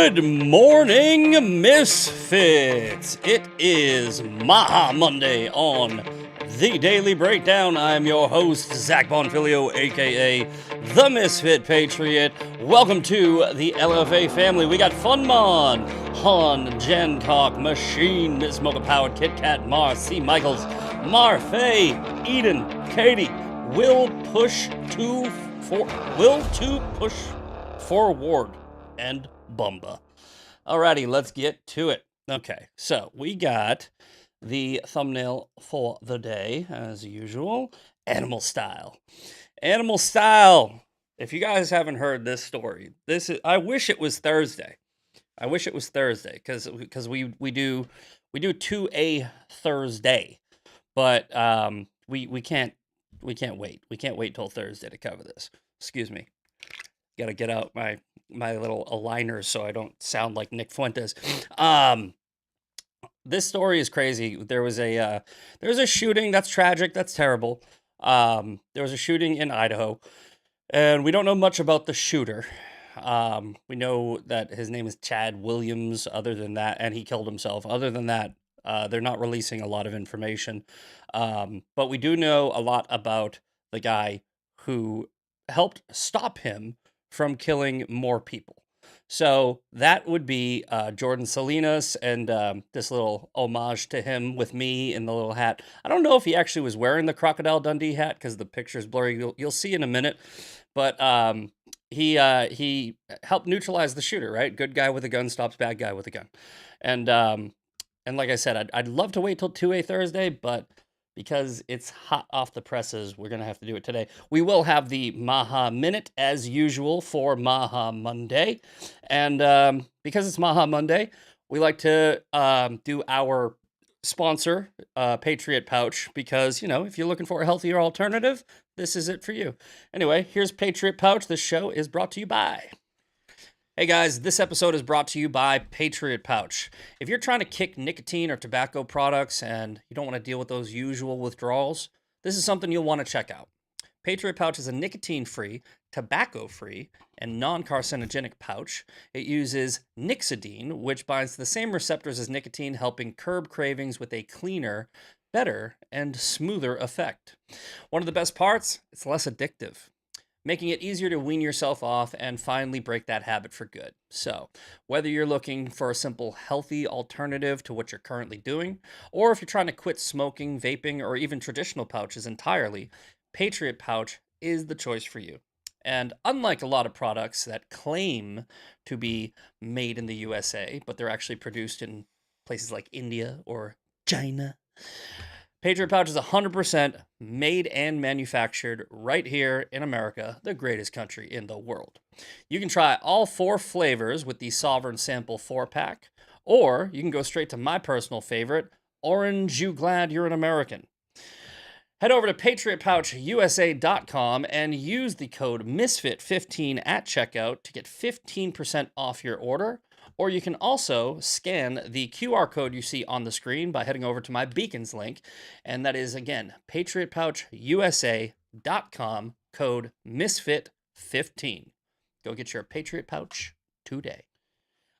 Good morning, Misfits. It is Maha Monday on The Daily Breakdown. I'm your host, Zach Bonfilio, aka The Misfit Patriot. Welcome to the LFA family. We got Funmon, Han, Jen Cock, Machine, Miss Mocha Powered, Kit Kat, Mar, C. Michaels, Mar, Faye, Eden, Katie, Will to push forward, and Bumba. Alrighty, let's get to it. Okay, so we got the thumbnail for the day, as usual, Animal Style. Animal Style. If you guys haven't heard this story, I wish it was Thursday. I wish it was Thursday because we do 2A Thursday, but we can't wait. We can't wait till Thursday to cover this. Excuse me. Got to get out my little aligners so I don't sound like Nick Fuentes. This story is crazy. There was a shooting. That's tragic. That's terrible. There was a shooting in Idaho, and we don't know much about the shooter. We know that his name is Chad Williams. Other than that, and he killed himself. Other than that, they're not releasing a lot of information. But we do know a lot about the guy who helped stop him from killing more people. So that would be Jordan Salinas, and this little homage to him with me in the little hat. I don't know if he actually was wearing the Crocodile Dundee hat because the picture's blurry. You'll see in a minute. But he helped neutralize the shooter, right? Good guy with a gun stops bad guy with a gun. And like I said, I'd love to wait till 2A Thursday, but because it's hot off the presses, we're going to have to do it today. We will have the Maha Minute, as usual, for Maha Monday. And because it's Maha Monday, we like to do our sponsor, Patriot Pouch, because, if you're looking for a healthier alternative, this is it for you. Anyway, here's Patriot Pouch. This show is brought to you by... Hey guys, this episode is brought to you by Patriot Pouch. If you're trying to kick nicotine or tobacco products and you don't want to deal with those usual withdrawals, this is something you'll want to check out. Patriot Pouch is a nicotine-free, tobacco-free, and non-carcinogenic pouch. It uses Nixidine, which binds to the same receptors as nicotine, helping curb cravings with a cleaner, better, and smoother effect. One of the best parts, it's less addictive, making it easier to wean yourself off and finally break that habit for good. So, whether you're looking for a simple, healthy alternative to what you're currently doing, or if you're trying to quit smoking, vaping, or even traditional pouches entirely, Patriot Pouch is the choice for you. And unlike a lot of products that claim to be made in the USA, but they're actually produced in places like India or China, Patriot Pouch is 100% made and manufactured right here in America, the greatest country in the world. You can try all 4 flavors with the Sovereign Sample 4-pack, or you can go straight to my personal favorite, Orange You Glad You're an American. Head over to patriotpouchusa.com and use the code MISFIT15 at checkout to get 15% off your order. Or you can also scan the QR code you see on the screen by heading over to my Beacons link. And that is, again, patriotpouchusa.com, code MISFIT15. Go get your Patriot Pouch today.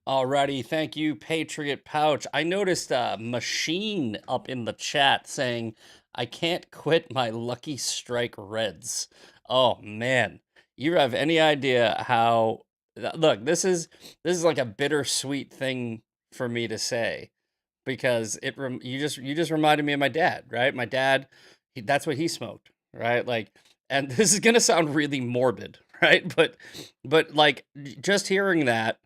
Alrighty, thank you, Patriot Pouch. I noticed a Machine up in the chat saying, I can't quit my Lucky Strike Reds. Oh, man. You have any idea how... Look, this is like a bittersweet thing for me to say, because you just reminded me of my dad, right? My dad, that's what he smoked, right? Like, and this is gonna sound really morbid, right? But like, just hearing that,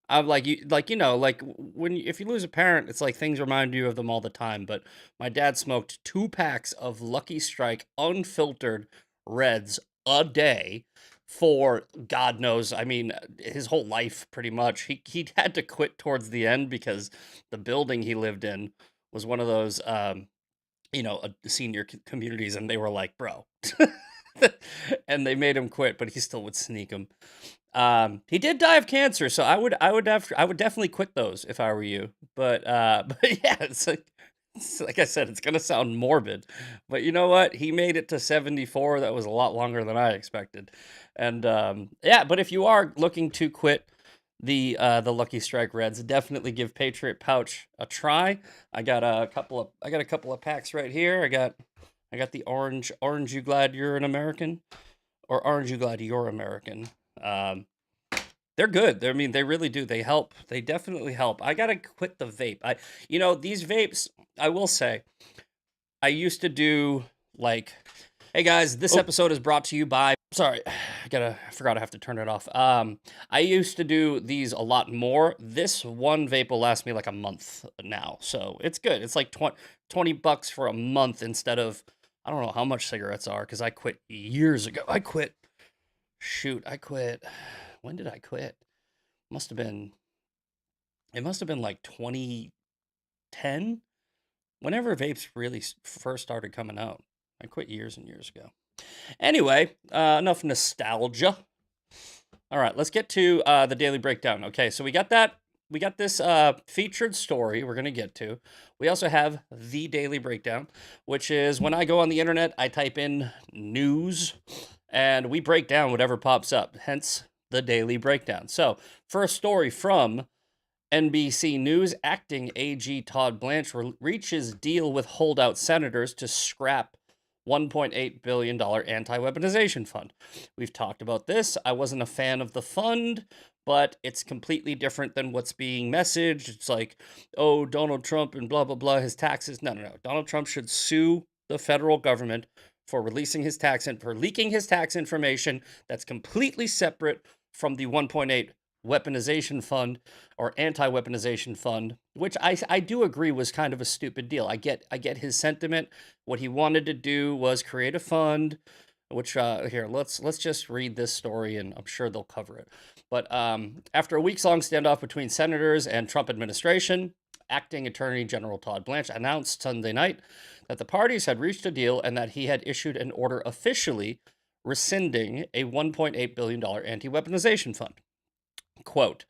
I'm like, if you lose a parent, it's like things remind you of them all the time. But my dad smoked 2 packs of Lucky Strike unfiltered Reds a day for God knows, I mean, his whole life pretty much. He had to quit towards the end because the building he lived in was one of those senior communities, and they were like, bro. And they made him quit, but he still would sneak them. He did die of cancer, so I would definitely quit those if I were you. But yeah, it's like I said, it's gonna sound morbid, but you know what? He made it to 74. That was a lot longer than I expected. And yeah, but if you are looking to quit the Lucky Strike Reds. Definitely give Patriot Pouch a try. I got a couple of packs right here. I got the orange. Orange, you glad you're an American? Or aren't you glad you're American? Um, they're good. I mean, they really do. They help. They definitely help. I gotta quit the vape. These vapes. I will say, I used to do like, hey guys, this Oh, episode is brought to you by. Sorry, I forgot I have to turn it off. I used to do these a lot more. This one vape will last me like a month now, so it's good. It's like $20 for a month instead of, I don't know how much cigarettes are because I quit years ago. I quit. Shoot, I quit. When did I quit? Must have been. It must have been like 2010. Whenever vapes really first started coming out. I quit years and years ago. Anyway, enough nostalgia. All right, let's get to the daily breakdown. Okay, so we got that. We got this featured story we're going to get to. We also have the daily breakdown, which is when I go on the internet, I type in news and we break down whatever pops up, hence the daily breakdown. So, first story from NBC News, acting AG Todd Blanche reaches deal with holdout senators to scrap $1.8 billion anti-weaponization fund. We've talked about this. I wasn't a fan of the fund, but it's completely different than what's being messaged. It's like, oh, Donald Trump and blah, blah, blah, his taxes. No, no, no. Donald Trump should sue the federal government for releasing his for leaking his tax information. That's completely separate from the 1.8 weaponization fund or anti-weaponization fund, which I do agree was kind of a stupid deal. I get his sentiment. What he wanted to do was create a fund, which here let's just read this story, and I'm sure they'll cover it. But after a weeks-long standoff between senators and Trump administration, acting Attorney General Todd Blanche announced Sunday night that the parties had reached a deal and that he had issued an order officially rescinding a $1.8 billion anti-weaponization fund. Quote,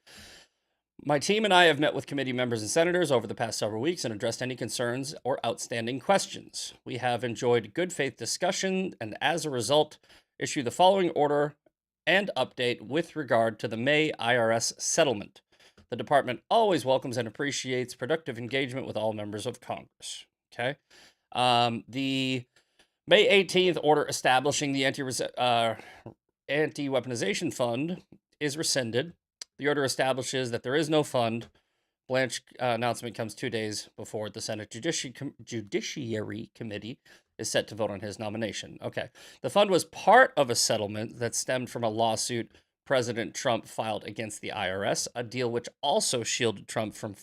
my team and I have met with committee members and senators over the past several weeks and addressed any concerns or outstanding questions. We have enjoyed good faith discussion and as a result, issue the following order and update with regard to the May IRS settlement. The department always welcomes and appreciates productive engagement with all members of Congress. Okay. The May 18th order establishing the anti-weaponization fund is rescinded. The order establishes that there is no fund. Blanche announcement comes 2 days before the Senate Judiciary Committee is set to vote on his nomination. Okay. The fund was part of a settlement that stemmed from a lawsuit President Trump filed against the IRS, a deal which also shielded Trump from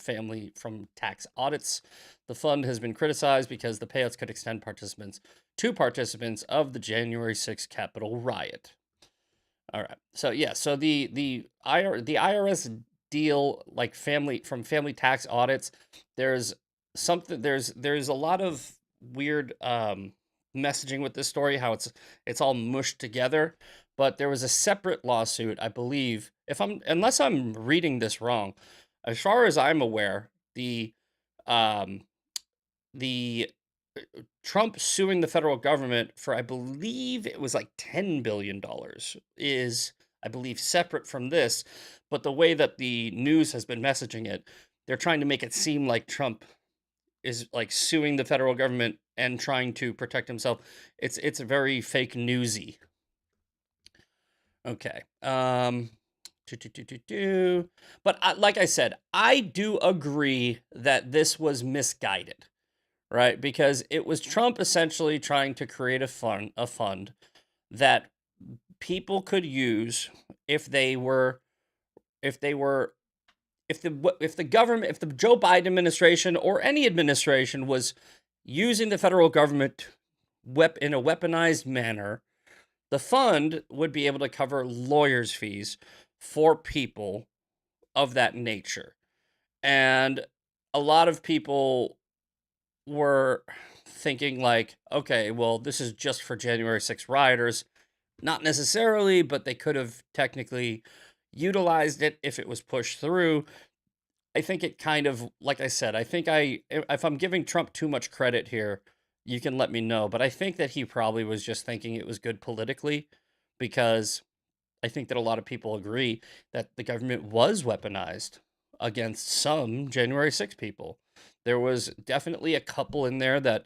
tax audits. The fund has been criticized because the payouts could extend to participants of the January 6th Capitol riot. All right. So yeah, so the IRS deal, like family tax audits, there's there's a lot of weird messaging with this story, how it's all mushed together. But there was a separate lawsuit, I believe, unless I'm reading this wrong, as far as I'm aware, um the Trump suing the federal government for, I believe it was like $10 billion is, I believe, separate from this. But the way that the news has been messaging it, they're trying to make it seem like Trump is like suing the federal government and trying to protect himself. It's very fake newsy. Okay. But like I said, I do agree that this was misguided, right? Because it was Trump essentially trying to create a fund that people could use if the government, if the Joe Biden administration or any administration was using the federal government in a weaponized manner, the fund would be able to cover lawyers' fees for people of that nature. And a lot of people were thinking like, okay, well, this is just for January 6th rioters. Not necessarily, but they could have technically utilized it if it was pushed through. I think it kind of, like I said, if I'm giving Trump too much credit here, you can let me know. But I think that he probably was just thinking it was good politically because, I think that a lot of people agree that the government was weaponized against some January 6 people. There was definitely a couple in there that,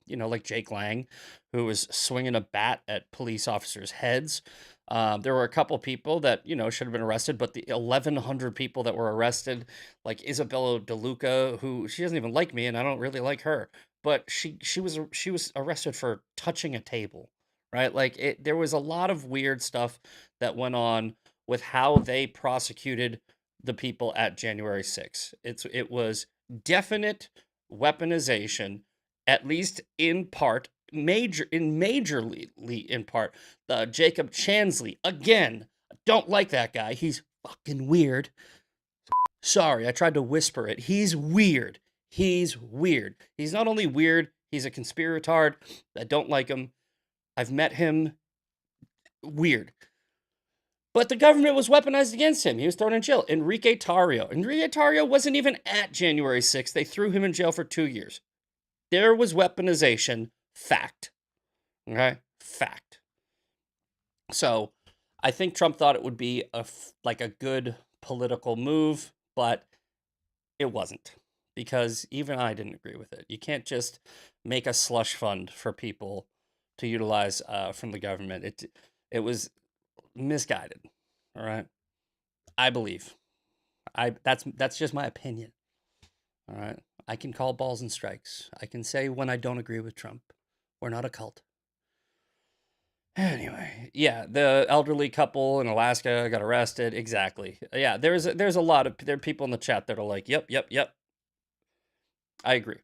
like Jake Lang, who was swinging a bat at police officers' heads. There were a couple people that, should have been arrested, but the 1,100 people that were arrested, like Isabella DeLuca, who she doesn't even like me, and I don't really like her, but she was arrested for touching a table, right? Like there was a lot of weird stuff that went on with how they prosecuted the people at January 6th. It was definite weaponization, at least in part, majorly in part. Jacob Chansley, again, don't like that guy. He's fucking weird. Sorry, I tried to whisper it. He's weird. He's weird. He's not only weird, he's a conspiratard. I don't like him. I've met him. Weird. But the government was weaponized against him. He was thrown in jail. Enrique Tarrio wasn't even at January 6th. They threw him in jail for 2 years. There was weaponization. Fact. Okay? Fact. So I think Trump thought it would be a good political move, but it wasn't, because even I didn't agree with it. You can't just make a slush fund for people to utilize from the government. It was misguided. All right, I believe. That's just my opinion. All right, I can call balls and strikes. I can say when I don't agree with Trump. We're not a cult. Anyway, yeah, the elderly couple in Alaska got arrested. Exactly. Yeah, there's a lot of there are people in the chat that are like, yep. I agree.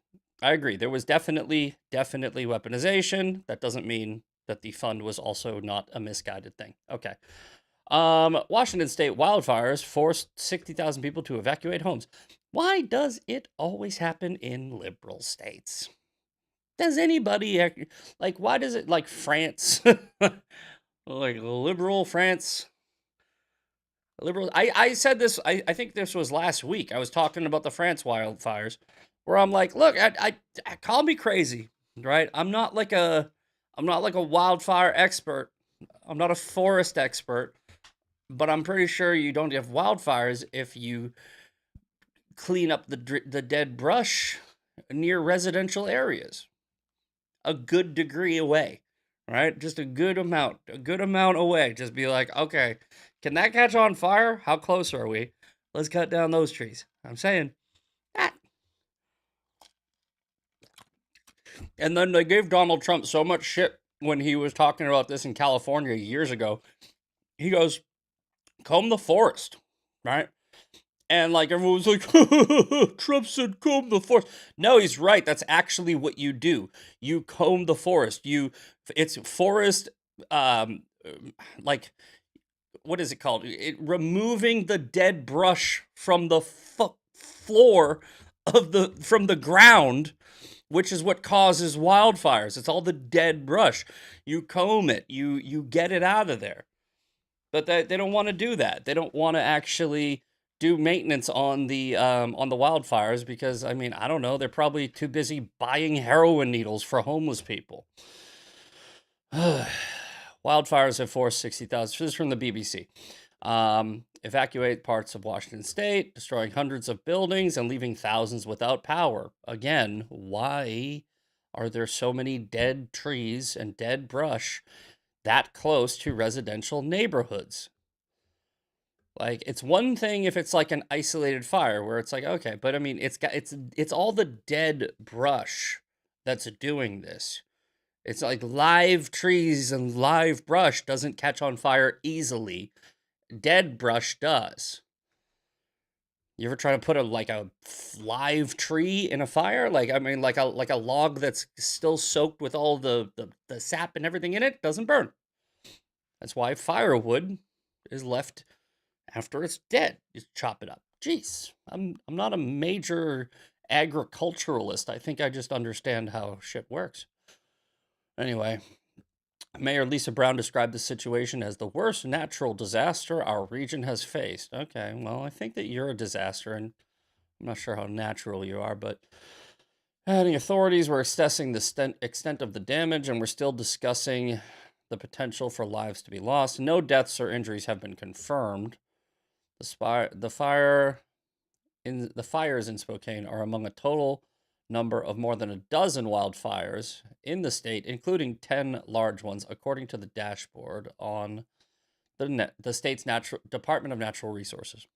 There was definitely weaponization. That doesn't mean that the fund was also not a misguided thing. Okay. Washington State wildfires forced 60,000 people to evacuate homes. Why does it always happen in liberal states? Does anybody why does it, like France? Like liberal France? Liberal. I said this, I think this was last week. I was talking about the France wildfires, where I'm like, look, I call me crazy, right? I'm not like a wildfire expert. I'm not a forest expert, but I'm pretty sure you don't have wildfires if you clean up the dead brush near residential areas a good degree away, right? Just a good amount away. Just be like, okay, can that catch on fire? How close are we? Let's cut down those trees. I'm saying that. And then they gave Donald Trump so much shit when he was talking about this in California years ago. He goes, comb the forest, right? And like everyone was like, Trump said comb the forest. No, he's right. That's actually what you do. You comb the forest. It's forest, like, what is it called? Removing the dead brush from the floor from the ground, which is what causes wildfires. It's all the dead brush. You comb it. You get it out of there. But they don't want to do that. They don't want to actually do maintenance on the wildfires because, I mean, I don't know, they're probably too busy buying heroin needles for homeless people. Wildfires have forced 60,000. This is from the BBC. Evacuate parts of Washington State, destroying hundreds of buildings and leaving thousands without power. Again, why are there so many dead trees and dead brush that close to residential neighborhoods? Like, it's one thing if it's like an isolated fire where it's like, okay, but I mean, it's all the dead brush that's doing this. It's like live trees and live brush doesn't catch on fire easily. Dead brush does. You ever try to put a live tree in a fire? Like, I mean, like a log that's still soaked with all the sap and everything in it doesn't burn. That's why firewood is left after it's dead. You chop it up. Jeez, I'm not a major agriculturalist. I think I just understand how shit works. Anyway, Mayor Lisa Brown described the situation as the worst natural disaster our region has faced. Okay, well, I think that you're a disaster, and I'm not sure how natural you are, but the authorities were assessing the extent of the damage, and we're still discussing the potential for lives to be lost. No deaths or injuries have been confirmed. The fires in Spokane are among a total number of more than a dozen wildfires in the state, including 10 large ones, according to the dashboard on the state's Department of Natural Resources.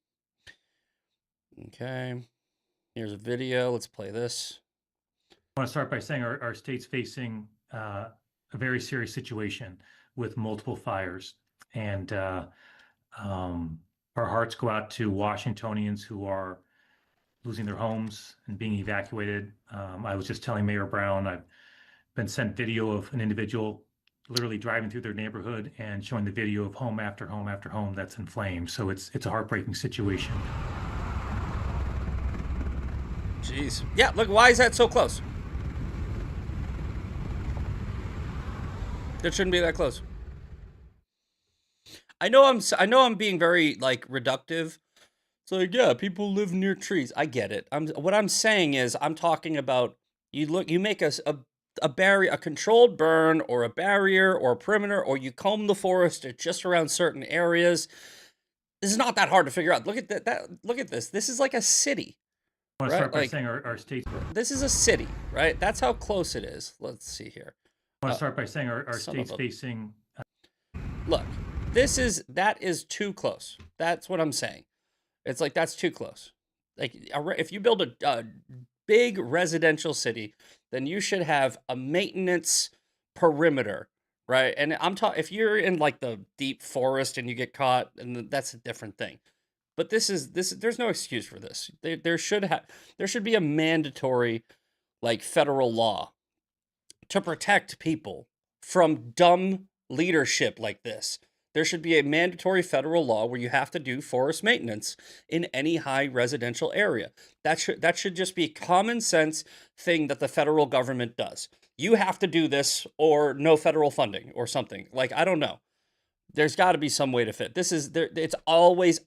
Okay, here's a video. Let's play this. I want to start by saying our state's facing a very serious situation with multiple fires. And our hearts go out to Washingtonians who are losing their homes and being evacuated. I was just telling Mayor Brown, I've been sent video of an individual literally driving through their neighborhood and showing the video of home after home after home that's in flames. So it's a heartbreaking situation. Jeez. Yeah, look, why is that so close? That shouldn't be that close. I know I'm being very like reductive. It's like, yeah, people live near trees. I get it. What I'm saying is I'm talking about you make a barrier, a controlled burn or a barrier or a perimeter, or you comb the forest just around certain areas. This is not that hard to figure out. Look at that. Look at this. This is like a city. I want to start by saying our state. This is a city, right? That's how close it is. Let's see here. I want to start by saying our state's facing. Look, that is too close. That's what I'm saying. It's like that's too close. Like if you build a big residential city, then you should have a maintenance perimeter, right? And I'm talking if you're in like the deep forest and you get caught, and that's a different thing. But there's no excuse for this. There should be a mandatory like federal law to protect people from dumb leadership like this. There should be a mandatory federal law where you have to do forest maintenance in any high residential area. That should just be a common sense thing that the federal government does. You have to do this or no federal funding or something. Like, I don't know. There's got to be some way to fit. It's always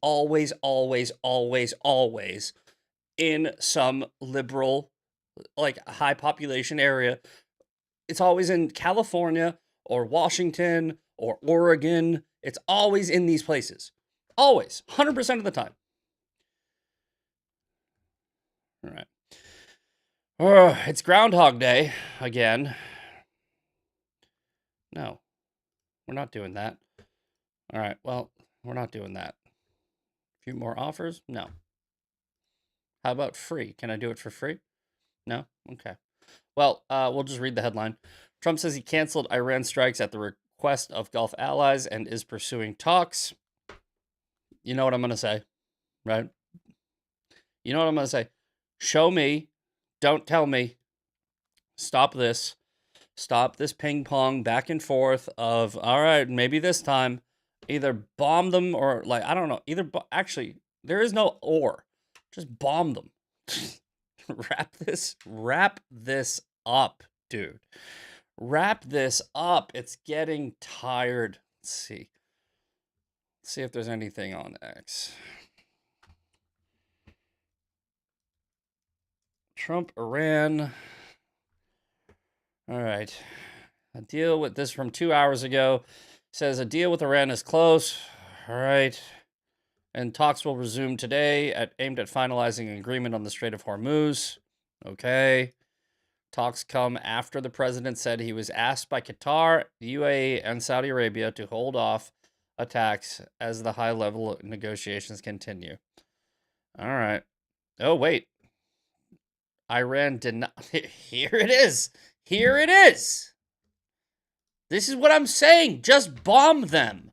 in some liberal, like high population area. It's always in California or Washington or Oregon. It's always in these places. Always. 100% of the time. All right. It's Groundhog Day again. No. We're not doing that. All right. Well, we're not doing that. A few more offers? No. How about free? Can I do it for free? No? Okay. Well, we'll just read the headline. Trump says he canceled Iran strikes at the request of Gulf allies and is pursuing talks. You know what I'm going to say, right? You know what I'm going to say? Show me. Don't tell me. Stop this. Stop this ping pong back and forth of, all right, maybe this time either bomb them or like, I don't know. Actually, there is no or. Just bomb them. Wrap this up, dude. Wrap this up. It's getting tired. Let's see. Let's see if there's anything on X. Trump, Iran. All right. A deal with this from 2 hours ago. Says a deal with Iran is close. All right. And talks will resume today aimed at finalizing an agreement on the Strait of Hormuz. Okay. Talks come after the president said he was asked by Qatar, the UAE, and Saudi Arabia to hold off attacks as the high-level negotiations continue. All right. Oh, wait. Iran denied. Here it is. Here it is. This is what I'm saying. Just bomb them.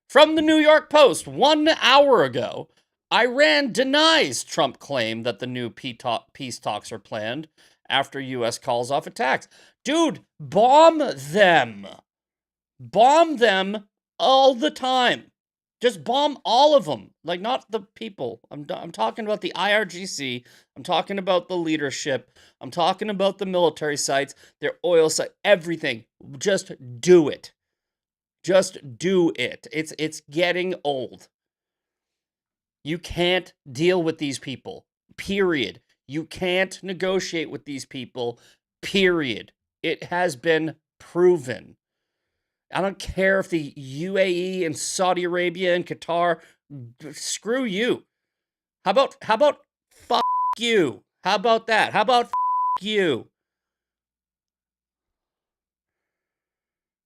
From the New York Post 1 hour ago, Iran denies Trump claim that the new peace talks are planned after U.S. calls off attacks. Dude, bomb them. Bomb them all the time. Just bomb all of them. Like, not the people. I'm talking about the IRGC. I'm talking about the leadership. I'm talking about the military sites, their oil sites, everything. Just do it. Just do it. It's getting old. You can't deal with these people. Period. You can't negotiate with these people. Period. It has been proven. I don't care if the UAE and Saudi Arabia and Qatar, screw you. How about fuck you? How about that? How about fuck you?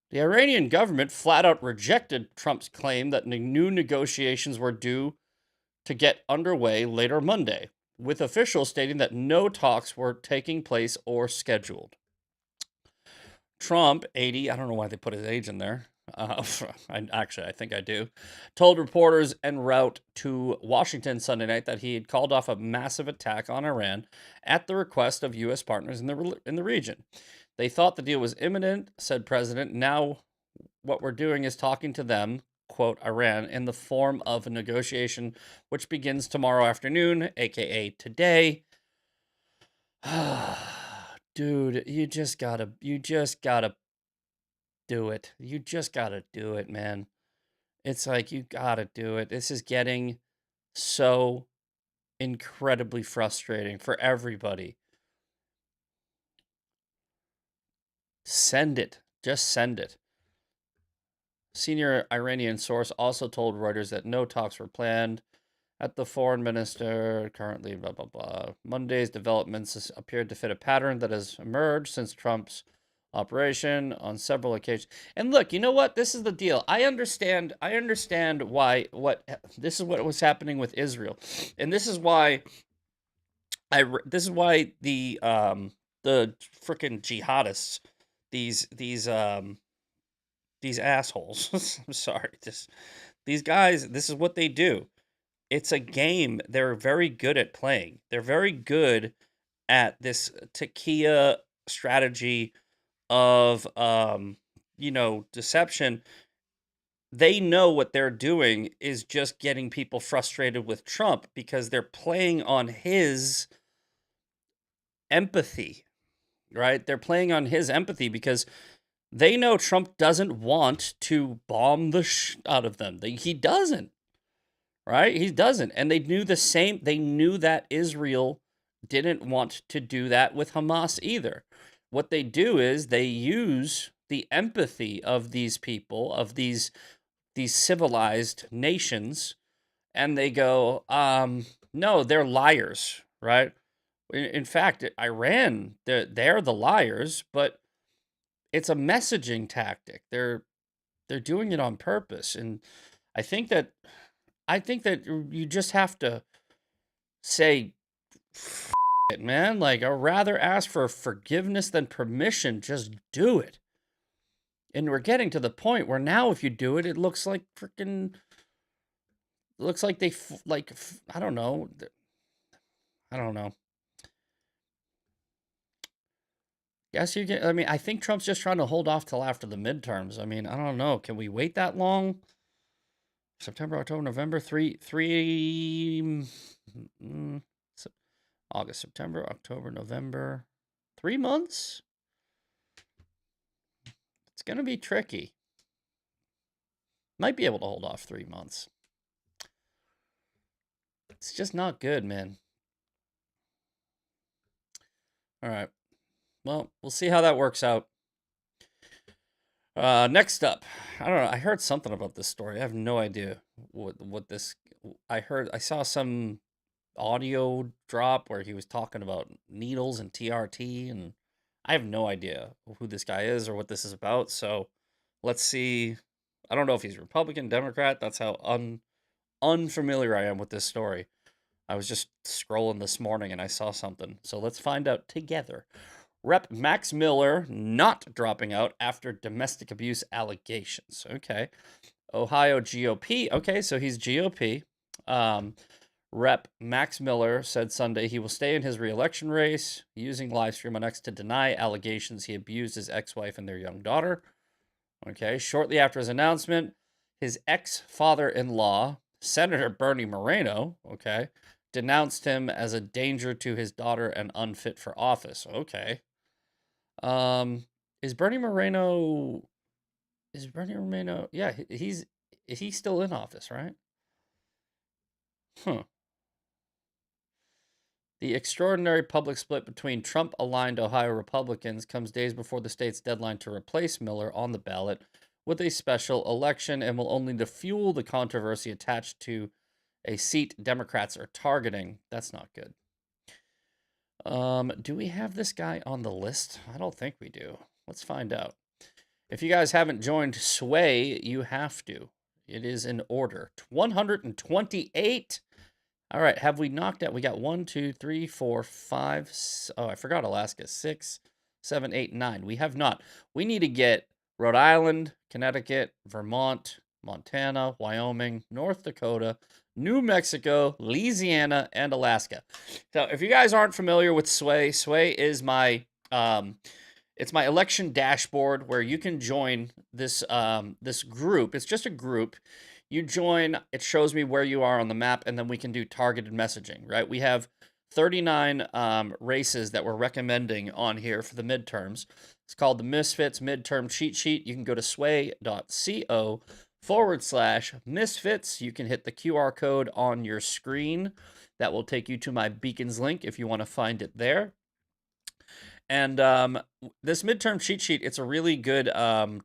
The Iranian government flat out rejected Trump's claim that new negotiations were due to get underway later Monday, with officials stating that no talks were taking place or scheduled. Trump, 80, I don't know why they put his age in there. I think I do. Told reporters en route to Washington Sunday night that he had called off a massive attack on Iran at the request of U.S. partners in the region. They thought the deal was imminent, said President. Now, what we're doing is talking to them, quote, Iran, in the form of a negotiation which begins tomorrow afternoon, aka today. Dude, you just gotta do it. You just gotta do it, man. It's like, you gotta do it. This is getting so incredibly frustrating for everybody. Send it. Just send it. Senior Iranian source also told Reuters that no talks were planned at the foreign minister currently, blah, blah, blah. Monday's developments appeared to fit a pattern that has emerged since Trump's operation on several occasions. And look, you know what? This is the deal. I understand why this is what was happening with Israel. And this is why the freaking jihadists, these assholes, I'm sorry, these guys, this is what they do. It's a game they're very good at playing. They're very good at this Takia strategy of deception. They know what they're doing is just getting people frustrated with Trump because they're playing on his empathy, right? They're playing on his empathy because they know Trump doesn't want to bomb the out of them. He doesn't, right? He doesn't. And they knew the same. They knew that Israel didn't want to do that with Hamas either. What they do is they use the empathy of these people, of these civilized nations, and they go, no, they're liars, right? In fact, Iran, they're the liars, but it's a messaging tactic. They're doing it on purpose, and I think that you just have to say, F it, man. Like, I'd rather ask for forgiveness than permission. Just do it. And we're getting to the point where now, if you do it, it looks like freaking. Looks like they I don't know. I don't know. Yes, you get. I mean, I think Trump's just trying to hold off till after the midterms. I mean, I don't know. Can we wait that long? September, October, November, August, September, October, November, 3 months? It's going to be tricky. Might be able to hold off 3 months. It's just not good, man. All right. Well, we'll see how that works out. Next up, I don't know. I heard something about this story. I have no idea what this. I saw some audio drop where he was talking about needles and TRT, and I have no idea who this guy is or what this is about. So let's see. I don't know if he's Republican, Democrat. That's how unfamiliar I am with this story. I was just scrolling this morning and I saw something. So let's find out together. Rep. Max Miller not dropping out after domestic abuse allegations. Okay. Ohio GOP. Okay, so he's GOP. Rep. Max Miller said Sunday he will stay in his re-election race, using livestream on X to deny allegations he abused his ex-wife and their young daughter. Okay, shortly after his announcement, his ex-father-in-law, Senator Bernie Moreno, okay, denounced him as a danger to his daughter and unfit for office. Okay. Is Bernie Moreno... Yeah, he's still in office, right? Huh. The extraordinary public split between Trump-aligned Ohio Republicans comes days before the state's deadline to replace Miller on the ballot with a special election and will only fuel the controversy attached to a seat Democrats are targeting. That's not good. Do we have this guy on the list? I don't think we do. Let's find out. If you guys haven't joined Sway, you have to. It is in order. 128. All right, have we knocked out? We got 1, 2, 3, 4, 5. Oh, I forgot Alaska. 6, 7, 8, 9. We have not. We need to get Rhode Island, Connecticut, Vermont, Montana, Wyoming, North Dakota, New Mexico, Louisiana, and Alaska. So if you guys aren't familiar with Sway, Sway is my it's my election dashboard where you can join this this group. It's just a group. You join, it shows me where you are on the map, and then we can do targeted messaging, right? We have 39 races that we're recommending on here for the midterms. It's called the Misfits Midterm Cheat Sheet. You can go to sway.co/misfits. You can hit the QR code on your screen. That will take you to my Beacons link if you want to find it there. And this midterm cheat sheet, it's a really good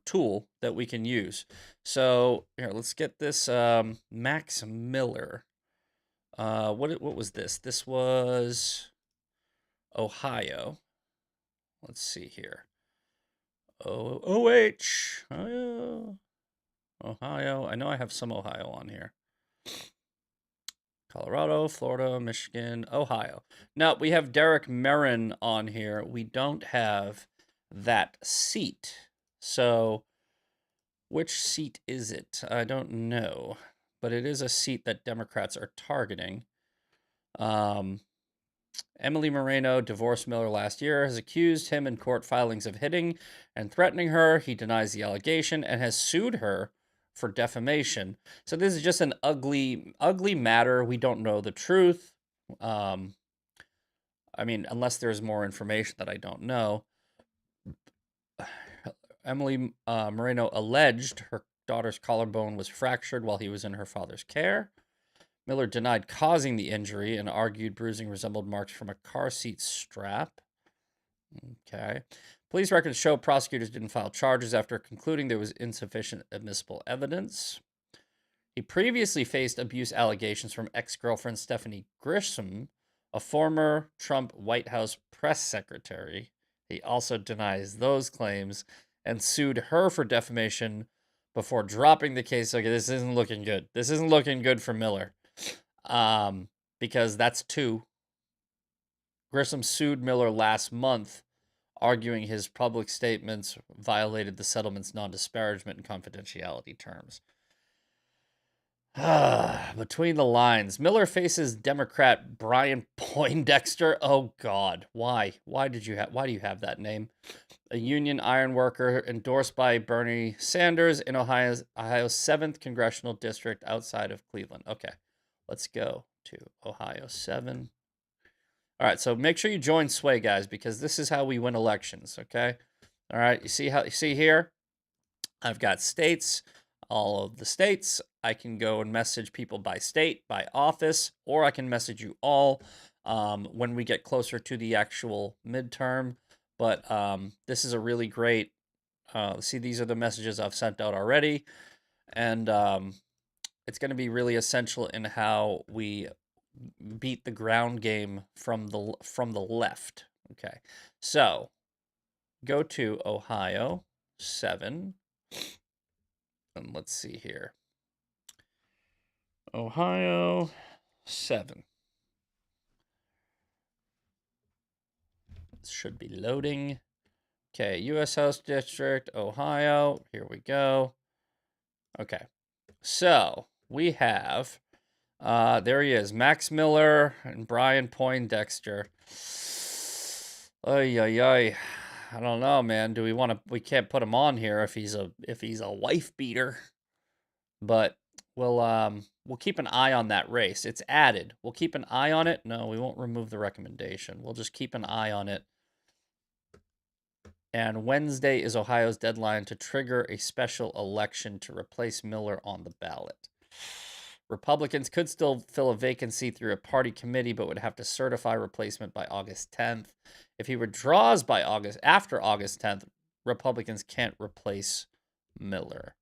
tool that we can use. So here, let's get this Max Miller. What was this? This was Ohio. Let's see here. Ohio. Ohio. I know I have some Ohio on here. Colorado, Florida, Michigan, Ohio. Now, we have Derek Merrin on here. We don't have that seat. So, which seat is it? I don't know. But it is a seat that Democrats are targeting. Emily Moreno divorced Miller last year, has accused him in court filings of hitting and threatening her. He denies the allegation and has sued her for defamation. So this is just an ugly matter. We don't know the truth. I mean, unless there's more information that I don't know. Emily Moreno alleged her daughter's collarbone was fractured while he was in her father's care. Miller denied causing the injury and argued bruising resembled marks from a car seat strap. Okay. Police records show prosecutors didn't file charges after concluding there was insufficient admissible evidence. He previously faced abuse allegations from ex-girlfriend Stephanie Grisham, a former Trump White House press secretary. He also denies those claims and sued her for defamation before dropping the case. Okay, this isn't looking good. This isn't looking good for Miller. Because that's 2. Grisham sued Miller last month, arguing his public statements violated the settlement's non-disparagement and confidentiality terms. Between the lines, Miller faces Democrat Brian Poindexter. Oh God, why? Why do you have that name? A union iron worker endorsed by Bernie Sanders in Ohio's 7th congressional district outside of Cleveland. Okay, let's go to Ohio 7. All right, so make sure you join Sway, guys, because this is how we win elections, okay? All right, you see here? I've got states, all of the states. I can go and message people by state, by office, or I can message you all when we get closer to the actual midterm. But this is a really great, see, these are the messages I've sent out already. And it's going to be really essential in how we beat the ground game from the left. Okay, so go to Ohio 7, and let's see here. Ohio 7. It should be loading. Okay, U.S. House District, Ohio. Here we go. Okay, so we have. There he is, Max Miller and Brian Poindexter. Ay. I don't know, man. Do we want to? We can't put him on here if he's a wife beater. But we'll keep an eye on that race. It's added. We'll keep an eye on it. No, we won't remove the recommendation. We'll just keep an eye on it. And Wednesday is Ohio's deadline to trigger a special election to replace Miller on the ballot. Republicans could still fill a vacancy through a party committee, but would have to certify replacement by August 10th. If he withdraws after August 10th, Republicans can't replace Miller.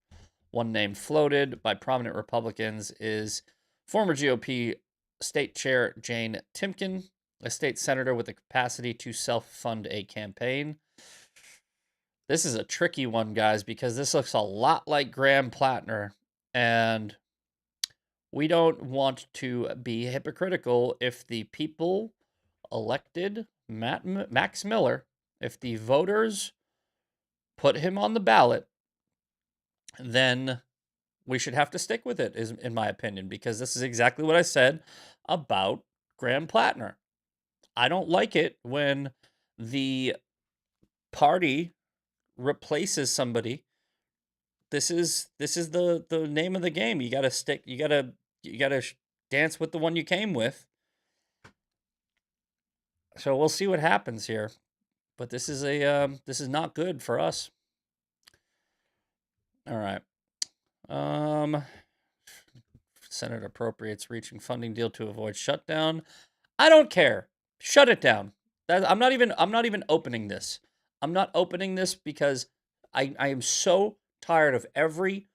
One name floated by prominent Republicans is former GOP State Chair Jane Timken, a state senator with the capacity to self-fund a campaign. This is a tricky one, guys, because this looks a lot like Graham Plattner, and we don't want to be hypocritical. If the people elected Max Miller, if the voters put him on the ballot, then we should have to stick with it, is in my opinion, because this is exactly what I said about Graham Plattner. I don't like it when the party replaces somebody. This is the name of the game. You gotta stick. You gotta dance with the one you came with. So we'll see what happens here, but this is this is not good for us. All right. Senate appropriates reaching funding deal to avoid shutdown. I don't care. Shut it down. I'm not even opening this. I'm not opening this because I am so tired of every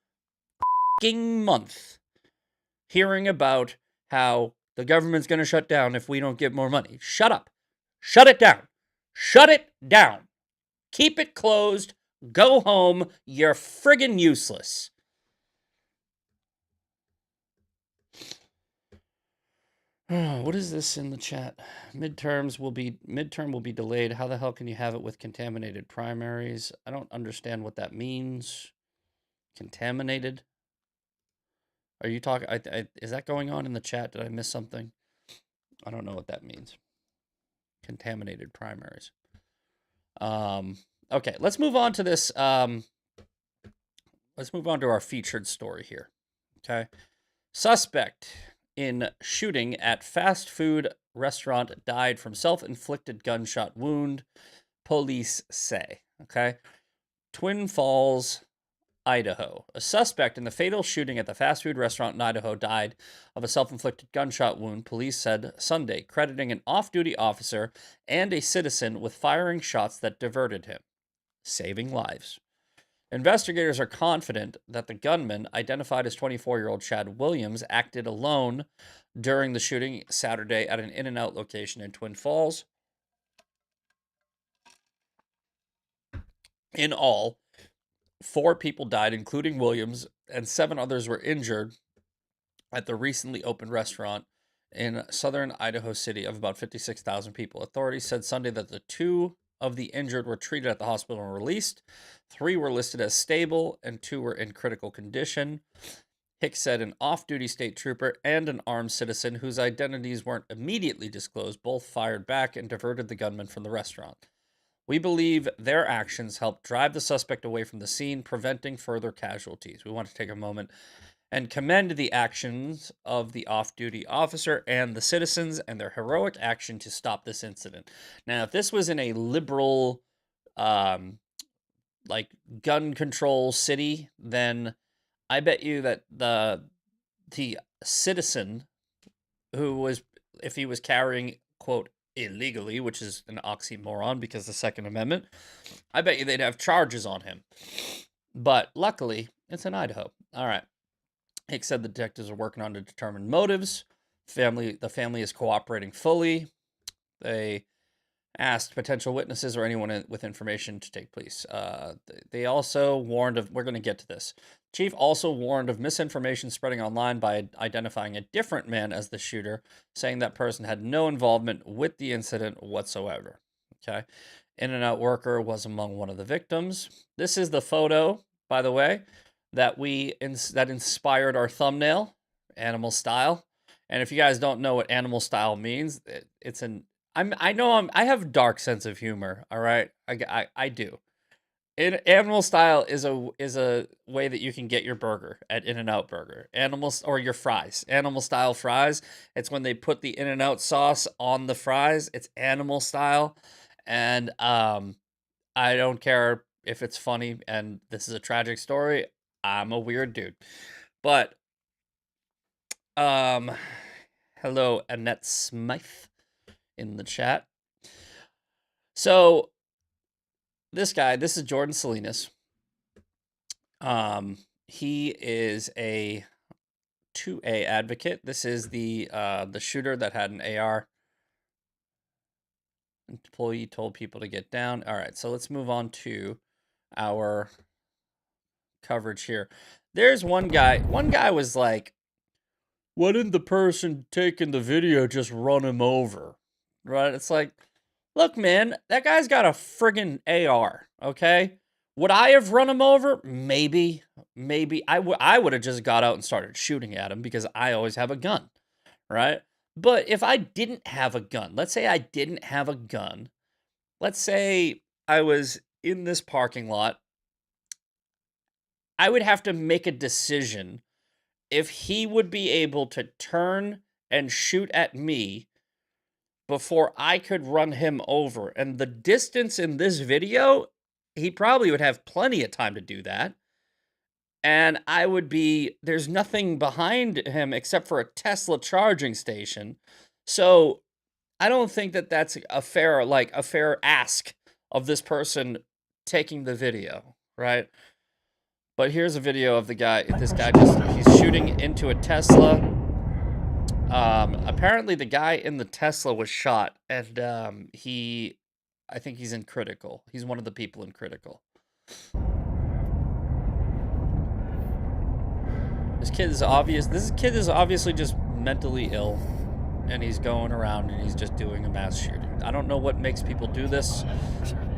month hearing about how the government's going to shut down if we don't get more money. Shut up. Shut it down. Shut it down. Keep it closed. Go home. You're friggin' useless. What is this in the chat? Midterm will be delayed. How the hell can you have it with contaminated primaries? I don't understand what that means. Contaminated? Are you talking? Is that going on in the chat? Did I miss something? I don't know what that means. Contaminated primaries. Okay, let's move on to this. Let's move on to our featured story here. Okay, suspect in shooting at fast food restaurant died from self-inflicted gunshot wound, police say. Okay, Twin Falls, Idaho. A suspect in the fatal shooting at the fast food restaurant in Idaho died of a self-inflicted gunshot wound, police said Sunday, crediting an off-duty officer and a citizen with firing shots that diverted him, saving lives. Investigators are confident that the gunman, identified as 24-year-old Chad Williams, acted alone during the shooting Saturday at an In-N-Out location in Twin Falls. In all, 4 people died, including Williams, and 7 others were injured at the recently opened restaurant in southern Idaho City of about 56,000 people. Authorities said Sunday that the 2 of the injured were treated at the hospital and released. 3 were listed as stable, and 2 were in critical condition. Hicks said an off-duty state trooper and an armed citizen whose identities weren't immediately disclosed both fired back and diverted the gunman from the restaurant. We believe their actions helped drive the suspect away from the scene, preventing further casualties. We want to take a moment and commend the actions of the off-duty officer and the citizens and their heroic action to stop this incident. Now, if this was in a liberal, like gun control city, then I bet you that the citizen who was, if he was carrying, quote, illegally, which is an oxymoron because the Second Amendment, I bet you they'd have charges on him. But luckily, it's in Idaho. All right. Hicks said the detectives are working on to determine motives. The family is cooperating fully. They asked potential witnesses or anyone with information to take place. They also warned of, we're going to get to this. Chief also warned of misinformation spreading online by identifying a different man as the shooter, saying that person had no involvement with the incident whatsoever. Okay. In-N-Out worker was among one of the victims. This is the photo, by the way, that that inspired our thumbnail, Animal Style. And if you guys don't know what Animal Style means, it's an I have dark sense of humor. All right, I do. Animal Style is a way that you can get your burger at In-N-Out Burger. Or your fries. Animal Style fries. It's when they put the In-N-Out sauce on the fries. It's Animal Style, and I don't care if it's funny. And this is a tragic story. I'm a weird dude, but hello Annette Smythe in the chat. So this is Jordan Salinas. He is a 2A advocate. This is the shooter that had an AR. Employee told people to get down. All right, so let's move on to our coverage here. There's one guy. One guy was like, "Why didn't the person taking the video just run him over?" Right? It's like, look, man, that guy's got a friggin' AR. Okay, would I have run him over? Maybe. I would have just got out and started shooting at him because I always have a gun, right? But if I didn't have a gun, let's say I didn't have a gun, let's say I was in this parking lot, I would have to make a decision if he would be able to turn and shoot at me before I could run him over. And the distance in this video, he probably would have plenty of time to do that. And I would be, there's nothing behind him except for a Tesla charging station. So I don't think that that's a fair ask of this person taking the video, right? But here's a video of this guy he's shooting into a Tesla. Apparently the guy in the Tesla was shot, and I think he's in critical. He's one of the people in critical. This kid is obviously just mentally ill, and he's going around and he's just doing a mass shooting. I don't know what makes people do this,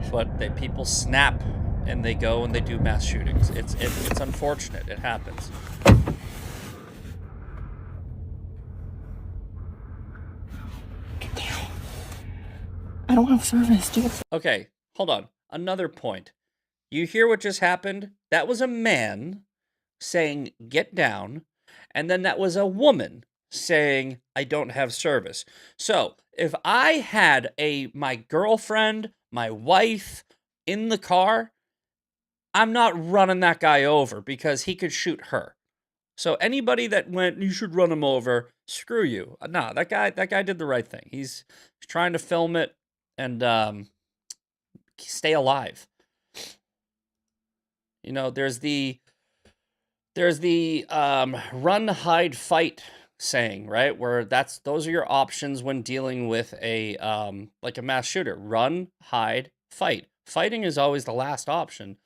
but people snap and they go and they do mass shootings. It's unfortunate. It happens. Get down. I don't have service, dude. Okay, hold on. Another point. You hear what just happened? That was a man saying, "Get down," and then that was a woman saying, "I don't have service." So, if I had my girlfriend, my wife in the car, I'm not running that guy over because he could shoot her. So anybody that went, "You should run him over," screw you. Nah, that guy did the right thing. He's trying to film it and stay alive. You know, there's the run, hide, fight saying, right? Where those are your options when dealing with a mass shooter. Run, hide, fight. Fighting is always the last option,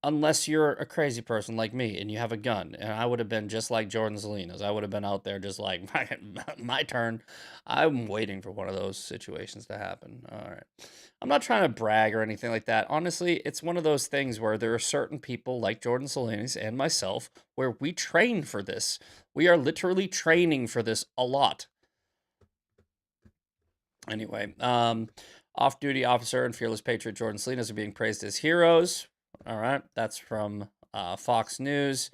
unless you're a crazy person like me and you have a gun. And I would have been just like Jordan Salinas. I would have been out there just like, my turn. I'm waiting for one of those situations to happen. All right. I'm not trying to brag or anything like that. Honestly, it's one of those things where there are certain people like Jordan Salinas and myself where we train for this. We are literally training for this a lot. Anyway, off-duty officer and fearless patriot Jordan Salinas are being praised as heroes. All right, that's from Fox News.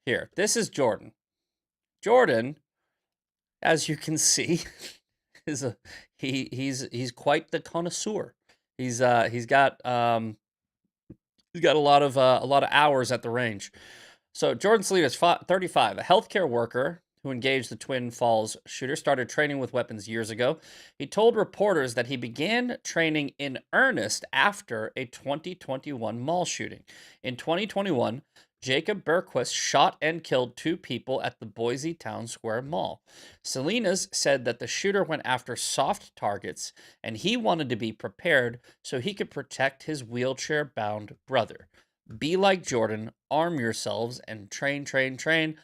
Here, this is Jordan. Jordan, as you can see, he's quite the connoisseur. He's got a lot of hours at the range. So Jordan Salinas, 35, a healthcare worker who engaged the Twin Falls shooter, started training with weapons years ago. He told reporters that he began training in earnest after a 2021 mall shooting. In 2021, Jacob Berquist shot and killed 2 people at the Boise Town Square Mall. Salinas said that the shooter went after soft targets and he wanted to be prepared so he could protect his wheelchair-bound brother. Be like Jordan, arm yourselves, and train, train, train.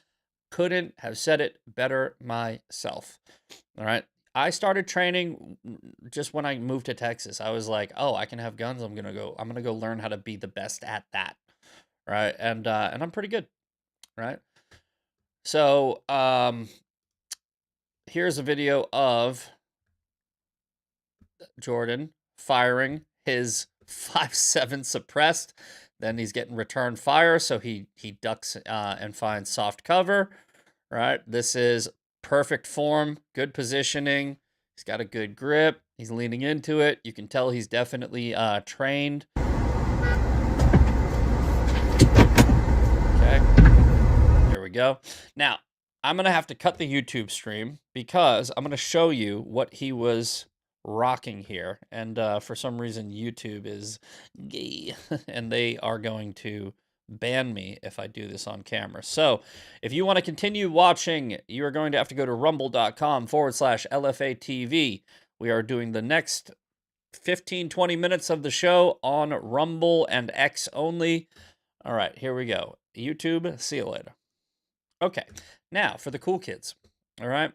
Couldn't have said it better myself. All right. I started training just when I moved to Texas. I was like, "Oh, I can have guns. I'm gonna go learn how to be the best at that." Right. And I'm pretty good. Right. So here's a video of Jordan firing his 5.7 suppressed. Then he's getting return fire, so he ducks and finds soft cover. Right, this is perfect form, good positioning. He's got a good grip. He's leaning into it. You can tell he's definitely trained. Okay, here we go. Now, I'm going to have to cut the YouTube stream because I'm going to show you what he was rocking here. And for some reason, YouTube is gay, and they are going to ban me if I do this on camera. So if you want to continue watching, you are going to have to go to rumble.com/LFATV. We are doing the next 15-20 minutes of the show on Rumble and X only. All right, here we go. YouTube, see you later. Okay, now for the cool kids. All right,